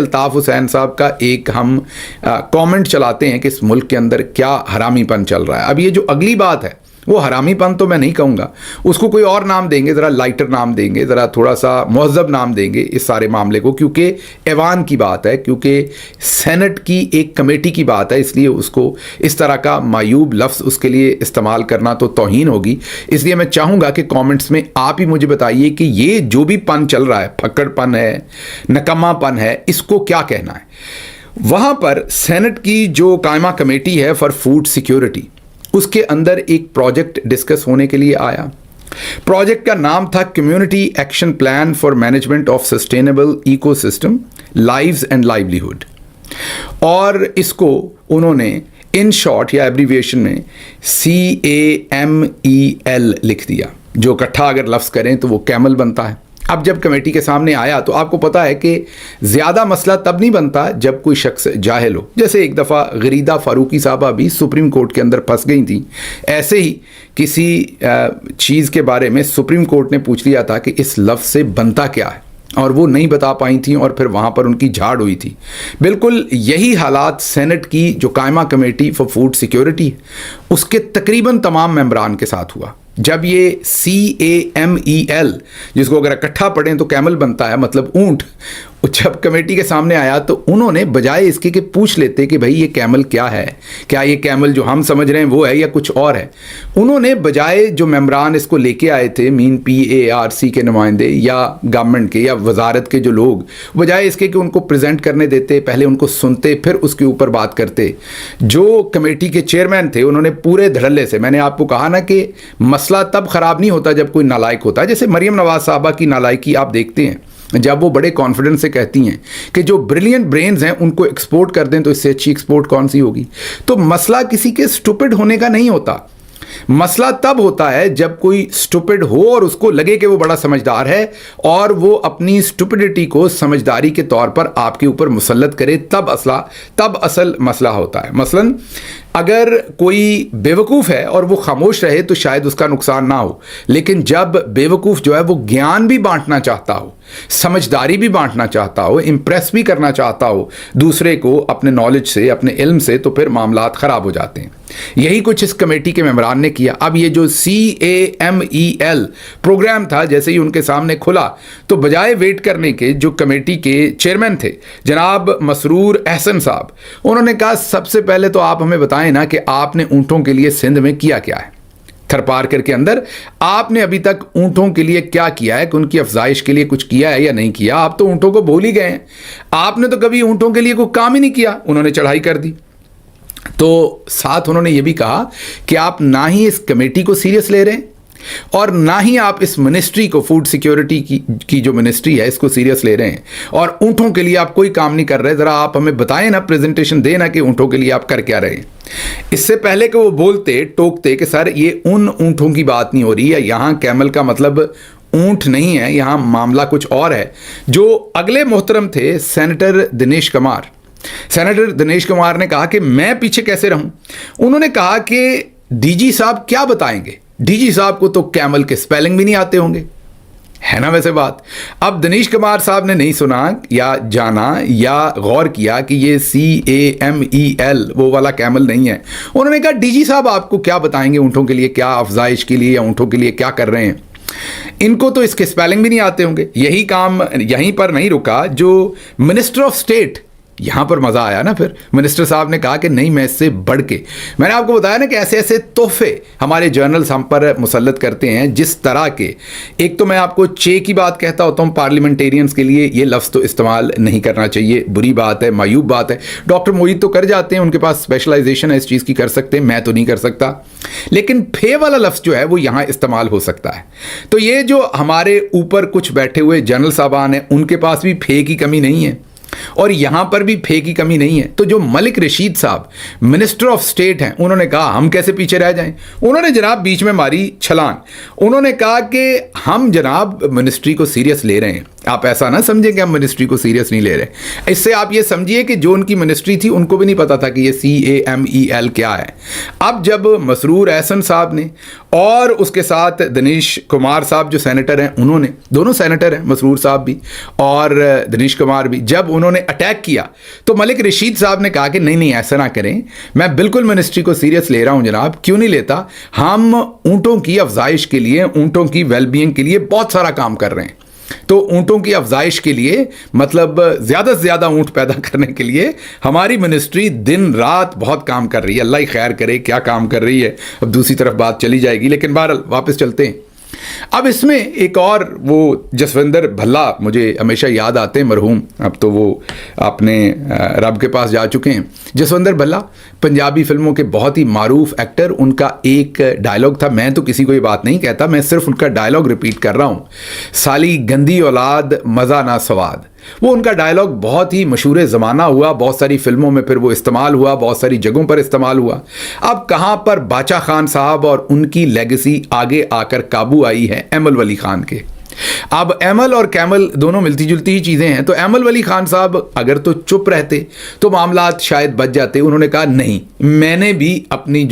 الطاف حسین صاحب کا ایک ہم کامنٹ چلاتے ہیں کہ اس ملک کے اندر کیا حرامی پن چل رہا ہے. اب یہ جو اگلی بات ہے وہ حرامی پن تو میں نہیں کہوں گا, اس کو کوئی اور نام دیں گے, ذرا لائٹر نام دیں گے, ذرا تھوڑا سا مہذب نام دیں گے اس سارے معاملے کو, کیونکہ ایوان کی بات ہے, کیونکہ سینٹ کی ایک کمیٹی کی بات ہے, اس لیے اس کو اس طرح کا معیوب لفظ اس کے لیے استعمال کرنا تو توہین ہوگی. اس لیے میں چاہوں گا کہ کامنٹس میں آپ ہی مجھے بتائیے کہ یہ جو بھی پن چل رہا ہے, پھکڑ پن ہے, نکما پن ہے, اس کو کیا کہنا ہے. وہاں پر سینٹ کی جو قائمہ کمیٹی ہے فار فوڈ سیکیورٹی, اس کے اندر ایک پروجیکٹ ڈسکس ہونے کے لیے آیا. پروجیکٹ کا نام تھا community action plan for management of sustainable ecosystem lives and livelihood, اور اس کو انہوں نے ان شارٹ یا ایبریویشن میں CAMEL لکھ دیا, جو اکٹھا اگر لفظ کریں تو وہ کیمل بنتا ہے. اب جب کمیٹی کے سامنے آیا تو آپ کو پتا ہے کہ زیادہ مسئلہ تب نہیں بنتا جب کوئی شخص جاہل ہو. جیسے ایک دفعہ غریدہ فاروقی صاحبہ بھی سپریم کورٹ کے اندر پھنس گئی تھیں, ایسے ہی کسی چیز کے بارے میں سپریم کورٹ نے پوچھ لیا تھا کہ اس لفظ سے بنتا کیا ہے, اور وہ نہیں بتا پائی تھیں, اور پھر وہاں پر ان کی جھاڑ ہوئی تھی. بالکل یہی حالات سینٹ کی جو قائمہ کمیٹی فار فوڈ سیکیورٹی اس کے تقریباً تمام ممبران کے ساتھ ہوا. جب یہ CAMEL, جس کو اگر اکٹھا پڑھیں تو کیمل بنتا ہے, مطلب اونٹ, جب کمیٹی کے سامنے آیا تو انہوں نے بجائے اس کے کہ پوچھ لیتے کہ بھائی یہ کیمل کیا ہے, کیا یہ کیمل جو ہم سمجھ رہے ہیں وہ ہے یا کچھ اور ہے, انہوں نے بجائے جو ممبران اس کو لے کے آئے تھے, مین PARC کے نمائندے یا گورنمنٹ کے یا وزارت کے جو لوگ, بجائے اس کے کہ ان کو پریزنٹ کرنے دیتے, پہلے ان کو سنتے پھر اس کے اوپر بات کرتے. جو کمیٹی کے چیئرمین تھے انہوں نے پورے دھڑلے سے, میں نے آپ کو کہا نا کہ مسئلہ تب خراب نہیں ہوتا جب کوئی نالائق ہوتا ہے. جیسے مریم نواز صاحبہ کی نالائکی آپ دیکھتے ہیں, جب وہ بڑے کانفیڈنس سے کہتی ہیں کہ جو بریلینٹ برینز ہیں ان کو ایکسپورٹ کر دیں تو اس سے اچھی ایکسپورٹ کون سی ہوگی. تو مسئلہ کسی کے سٹوپڈ ہونے کا نہیں ہوتا, مسئلہ تب ہوتا ہے جب کوئی سٹوپڈ ہو اور اس کو لگے کہ وہ بڑا سمجھدار ہے اور وہ اپنی سٹوپڈیٹی کو سمجھداری کے طور پر آپ کے اوپر مسلط کرے, تب اصل مسئلہ ہوتا ہے. مثلاً اگر کوئی بیوقوف ہے اور وہ خاموش رہے تو شاید اس کا نقصان نہ ہو, لیکن جب بیوقوف جو ہے وہ گیان بھی بانٹنا چاہتا ہو, سمجھداری بھی بانٹنا چاہتا ہو, امپریس بھی کرنا چاہتا ہو دوسرے کو اپنے نالج سے, اپنے علم سے, تو پھر معاملات خراب ہو جاتے ہیں. یہی کچھ اس کمیٹی کے ممبران نے کیا. اب یہ جو CAMEL پروگرام تھا جیسے ہی ان کے سامنے کھلا تو بجائے ویٹ کرنے کے, جو کمیٹی کے چیئرمین تھے جناب مسرور احسن صاحب, انہوں نے کہا سب سے پہلے تو آپ ہمیں بتائیں نا کہ آپ نے اونٹوں کے لیے سندھ میں کیا کیا ہے, تھرپارکر کے اندر آپ نے ابھی تک اونٹوں کے لیے کیا کیا ہے, کہ ان کی افزائش کے لیے کچھ کیا ہے یا نہیں کیا. آپ تو اونٹوں کو بھول ہی گئے ہیں, آپ نے تو کبھی اونٹوں کے لیے کوئی کام ہی نہیں کیا. انہوں نے چڑھائی کر دی. تو ساتھ انہوں نے یہ بھی کہا کہ آپ نہ ہی اس کمیٹی کو سیریس لے رہے ہیں اور نہ ہی آپ اس منسٹری کو, فوڈ سیکیورٹی کی جو منسٹری ہے اس کو سیریس لے رہے ہیں, اور اونٹوں کے لیے آپ کوئی کام نہیں کر رہے. ذرا آپ ہمیں بتائیں نا, پریزنٹیشن دینا کہ اونٹوں کے لیے آپ کر کیا رہے ہیں. اس سے پہلے کہ وہ بولتے ٹوکتے کہ سر یہ ان اونٹوں کی بات نہیں ہو رہی ہے, یہاں کیمل کا مطلب اونٹ نہیں ہے, یہاں معاملہ کچھ اور ہے. جو اگلے محترم تھے سینیٹر دنیش کمار, سینیٹر دنیش کمار نے کہا کہ میں پیچھے کیسے رہوں. انہوں نے کہا کہ DG صاحب کیا بتائیں گے, DG صاحب کو تو کیمل کے سپیلنگ بھی نہیں آتے ہوں گے, ہے نا ویسے بات. اب دنیش کمار صاحب نے نہیں سنا یا جانا یا غور کیا کہ یہ CAMEL وہ والا کیمل نہیں ہے. انہوں نے کہا DG صاحب آپ کو کیا بتائیں گے اونٹوں کے لیے کیا افزائش کے لیے یا اونٹوں کے لیے کیا کر رہے ہیں, ان کو تو اس کے سپیلنگ بھی نہیں آتے ہوں گے. یہی کام یہیں پر نہیں رکا, جو منسٹر آف اسٹیٹ, یہاں پر مزہ آیا نا. پھر منسٹر صاحب نے کہا کہ نہیں, میں اس سے بڑھ کے, میں نے آپ کو بتایا نا کہ ایسے ایسے تحفے ہمارے جرنلز ہم پر مسلط کرتے ہیں جس طرح کے. ایک تو میں آپ کو کی بات کہتا ہوتا ہوں, پارلیمنٹیرینز کے لیے یہ لفظ تو استعمال نہیں کرنا چاہیے, بری بات ہے, معیوب بات ہے. ڈاکٹر موید تو کر جاتے ہیں, ان کے پاس اسپیشلائزیشن ہے اس چیز کی, کر سکتے ہیں, میں تو نہیں کر سکتا. لیکن پھے والا لفظ جو ہے وہ یہاں استعمال ہو سکتا ہے. تو یہ جو ہمارے اوپر کچھ بیٹھے ہوئے جنرل صاحبان ہیں ان کے پاس بھی پھے کی کمی نہیں ہے, اور یہاں پر بھی پھے کی کمی نہیں ہے. تو جو ملک رشید صاحب منسٹر آف اسٹیٹ ہیں, انہوں نے کہا ہم کیسے پیچھے رہ جائیں. انہوں نے جناب بیچ میں ماری چھلانگ. انہوں نے کہا کہ ہم جناب منسٹری کو سیریس لے رہے ہیں, آپ ایسا نہ سمجھیں کہ ہم منسٹری کو سیریس نہیں لے رہے. اس سے آپ یہ سمجھیے کہ جو ان کی منسٹری تھی ان کو بھی نہیں پتا تھا کہ یہ CAMEL کیا ہے. اب جب مسرور احسن صاحب نے اور اس کے ساتھ دنیش کمار صاحب جو سینیٹر ہیں, انہوں نے, دونوں سینیٹر ہیں مسرور صاحب بھی اور دنیش کمار بھی, جب انہوں انہوں نے اٹیک کیا تو ملک رشید صاحب نے کہا کہ نہیں ایسا نہ کریں, میں بالکل منسٹری کو سیریس لے رہا ہوں جناب, کیوں نہیں لیتا, ہم اونٹوں کی افزائش کے لیے, اونٹوں کی ویل بینگ کے لیے بہت سارا کام کر رہے ہیں. تو اونٹوں کی افزائش کے لیے, مطلب زیادہ سے زیادہ اونٹ پیدا کرنے کے لیے ہماری منسٹری دن رات بہت کام کر رہی ہے. اللہ ہی خیر کرے کیا کام کر رہی ہے, اب دوسری طرف بات چلی جائے گی. لیکن بہرحال واپس چلتے ہیں. اب اس میں ایک اور وہ جسوندر بھلا مجھے ہمیشہ یاد آتے ہیں, مرحوم, اب تو وہ اپنے رب کے پاس جا چکے ہیں. جسوندر بھلا پنجابی فلموں کے بہت ہی معروف ایکٹر, ان کا ایک ڈائلاگ تھا, میں تو کسی کو یہ بات نہیں کہتا, میں صرف ان کا ڈائلاگ ریپیٹ کر رہا ہوں, سالی گندی اولاد مزہ نہ سواد. وہ ان کا ڈائلاگ بہت ہی مشہور زمانہ ہوا, بہت ساری فلموں میں پھر وہ استعمال ہوا, بہت ساری جگہوں پر استعمال ہوا. اب کہاں پر باچا خان صاحب اور ان کی لیگیسی آگے آ کر قابو آئی ہے ایمل ولی خان کے. اب ایمل اور کیمل دونوں ملتی جلتی ہی چیزیں ہیں, تو ایمل ولی خان صاحب اگر تو چپ رہتے تو معاملات شاید بچ جاتے. انہوں نے کہا نہیں, میں نے بھی اپنی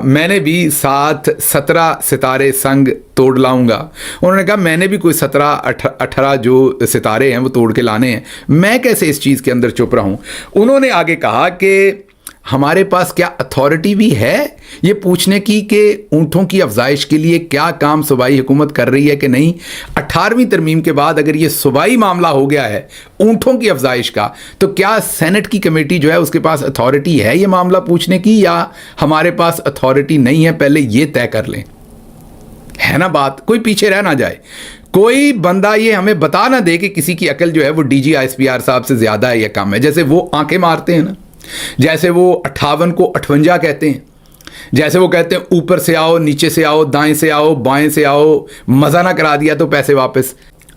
میں نے بھی 17 ستارے سنگ توڑ لاؤں گا. انہوں نے کہا میں نے بھی کوئی 17-18 جو ستارے ہیں وہ توڑ کے لانے ہیں, میں کیسے اس چیز کے اندر چپ رہوں. انہوں نے آگے کہا کہ ہمارے پاس کیا اتھارٹی بھی ہے یہ پوچھنے کی کہ اونٹوں کی افزائش کے لیے کیا کام صوبائی حکومت کر رہی ہے کہ نہیں. 18ویں ترمیم کے بعد اگر یہ صوبائی معاملہ ہو گیا ہے اونٹوں کی افزائش کا, تو کیا سینٹ کی کمیٹی جو ہے اس کے پاس اتھارٹی ہے یہ معاملہ پوچھنے کی, یا ہمارے پاس اتھارٹی نہیں ہے, پہلے یہ طے کر لیں. ہے نا بات, کوئی پیچھے رہ نہ جائے, کوئی بندہ یہ ہمیں بتا نہ دے کہ کسی کی عقل جو ہے وہ D G S P R صاحب سے زیادہ ہے یا کم ہے. جیسے وہ آنکھیں مارتے ہیں نا, جیسے وہ 58 کو 58 کہتے ہیں, جیسے وہ کہتے ہیں اوپر سے آؤ, نیچے سے آؤ, دائیں سے آؤ, بائیں سے آؤ, مزہ نہ کرا دیا تو پیسے واپس.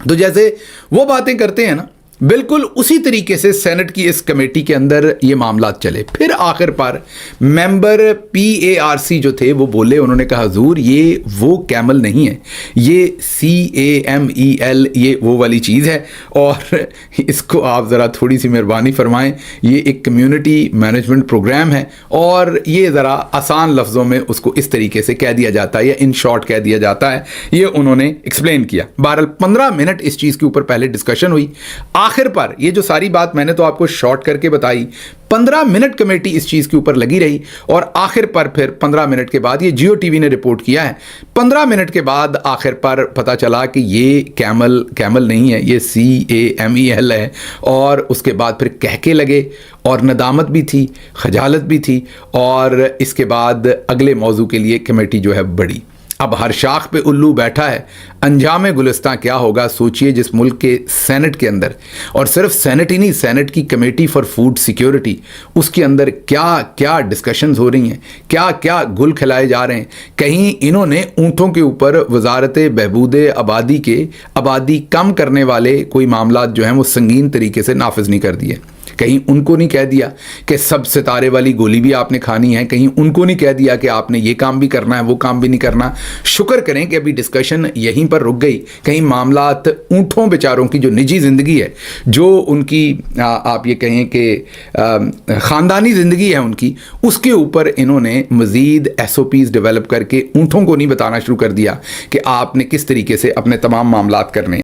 تو جیسے وہ باتیں کرتے ہیں نا, بالکل اسی طریقے سے سینٹ کی اس کمیٹی کے اندر یہ معاملات چلے. پھر آخر پر ممبر PARC جو تھے وہ بولے, انہوں نے کہا حضور یہ وہ کیمل نہیں ہے, یہ CAMEL یہ وہ والی چیز ہے, اور اس کو آپ ذرا تھوڑی سی مہربانی فرمائیں, یہ ایک کمیونٹی مینجمنٹ پروگرام ہے, اور یہ ذرا آسان لفظوں میں اس کو اس طریقے سے کہہ دیا جاتا ہے یا ان شارٹ کہہ دیا جاتا ہے. یہ انہوں نے ایکسپلین کیا. بہرحال 15 منٹ اس چیز کے اوپر پہلے ڈسکشن ہوئی. آخر پر یہ جو ساری بات میں نے تو آپ کو شارٹ کر کے بتائی, 15 منٹ کمیٹی اس چیز کے اوپر لگی رہی, اور آخر پر پھر 15 منٹ کے بعد یہ جیو ٹی وی نے رپورٹ کیا ہے, 15 منٹ کے بعد آخر پر پتہ چلا کہ یہ کیمل نہیں ہے, یہ CAMEL ہے. اور اس کے بعد پھر کہکے لگے, اور ندامت بھی تھی, خجالت بھی تھی, اور اس کے بعد اگلے موضوع کے لیے کمیٹی جو ہے بڑی. اب ہر شاخ پہ الو بیٹھا ہے, انجام گلستان کیا ہوگا سوچئے جس ملک کے سینٹ کے اندر, اور صرف سینٹ ہی نہیں, سینٹ کی کمیٹی فار فوڈ سیکیورٹی, اس کے اندر کیا کیا ڈسکشنز ہو رہی ہیں, کیا کیا گل کھلائے جا رہے ہیں. کہیں انہوں نے اونٹوں کے اوپر وزارت بہبود آبادی کے آبادی کم کرنے والے کوئی معاملات جو ہیں وہ سنگین طریقے سے نافذ نہیں کر دیے. کہیں ان کو نہیں کہہ دیا کہ سب ستارے والی گولی بھی آپ نے کھانی ہے, کہیں ان کو نہیں کہہ دیا کہ آپ نے یہ کام بھی کرنا ہے وہ کام بھی نہیں کرنا. شکر کریں کہ ابھی ڈسکشن یہیں پر رک گئی. کہیں معاملات اونٹوں بیچاروں کی جو نجی زندگی ہے, جو ان کی آپ یہ کہیں کہ خاندانی زندگی ہے ان کی, اس کے اوپر انہوں نے مزید SOPs ڈیولپ کر کے اونٹوں کو نہیں بتانا شروع کر دیا کہ آپ نے کس طریقے سے اپنے تمام معاملات کرنے.